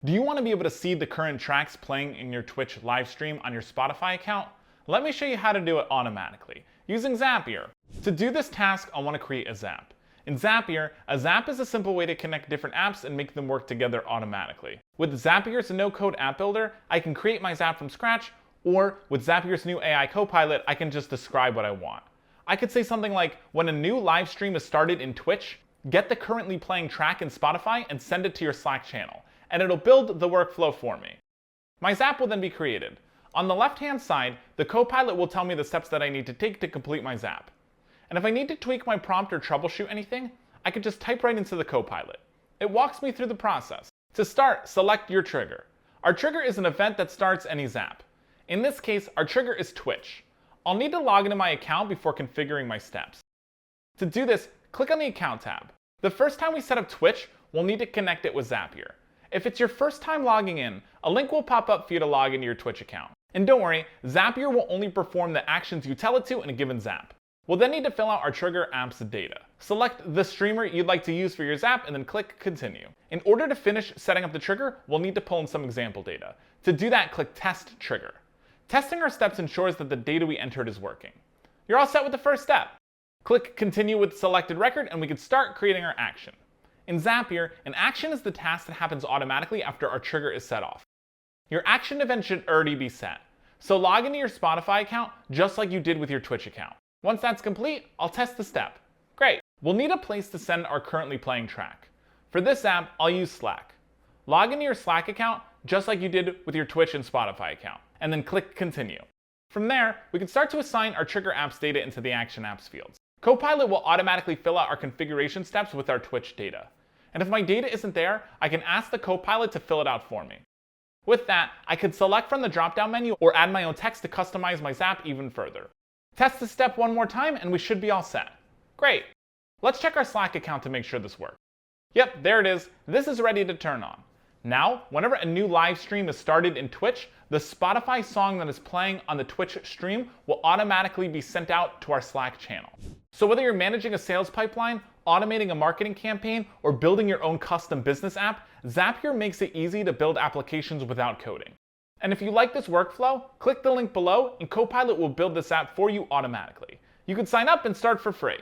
Do you want to be able to see the current tracks playing in your Twitch live stream on your Spotify account? Let me show you how to do it automatically, using Zapier. To do this task, I want to create a Zap. In Zapier, a Zap is a simple way to connect different apps and make them work together automatically. With Zapier's no-code app builder, I can create my Zap from scratch, or with Zapier's new AI Copilot, I can just describe what I want. I could say something like, when a new live stream is started in Twitch, get the currently playing track in Spotify and send it to your Slack channel, and it'll build the workflow for me. My Zap will then be created. On the left-hand side, the Copilot will tell me the steps that I need to take to complete my Zap. And if I need to tweak my prompt or troubleshoot anything, I could just type right into the Copilot. It walks me through the process. To start, select your trigger. Our trigger is an event that starts any Zap. In this case, our trigger is Twitch. I'll need to log into my account before configuring my steps. To do this, click on the Account tab. The first time we set up Twitch, we'll need to connect it with Zapier. If it's your first time logging in, a link will pop up for you to log into your Twitch account. And don't worry, Zapier will only perform the actions you tell it to in a given Zap. We'll then need to fill out our trigger app's data. Select the streamer you'd like to use for your Zap and then click Continue. In order to finish setting up the trigger, we'll need to pull in some example data. To do that, click Test Trigger. Testing our steps ensures that the data we entered is working. You're all set with the first step. Click Continue with the selected record and we can start creating our action. In Zapier, an action is the task that happens automatically after our trigger is set off. Your action event should already be set. So log into your Spotify account just like you did with your Twitch account. Once that's complete, I'll test the step. Great. We'll need a place to send our currently playing track. For this app, I'll use Slack. Log into your Slack account just like you did with your Twitch and Spotify account, and then click Continue. From there, we can start to assign our trigger app's data into the Action Apps fields. Copilot will automatically fill out our configuration steps with our Twitch data. And if my data isn't there, I can ask the Copilot to fill it out for me. With that, I can select from the drop-down menu or add my own text to customize my Zap even further. Test this step one more time and we should be all set. Great. Let's check our Slack account to make sure this works. Yep, there it is. This is ready to turn on. Now, whenever a new live stream is started in Twitch, the Spotify song that is playing on the Twitch stream will automatically be sent out to our Slack channel. So whether you're managing a sales pipeline, automating a marketing campaign, or building your own custom business app, Zapier makes it easy to build applications without coding. And if you like this workflow, click the link below and Copilot will build this app for you automatically. You can sign up and start for free.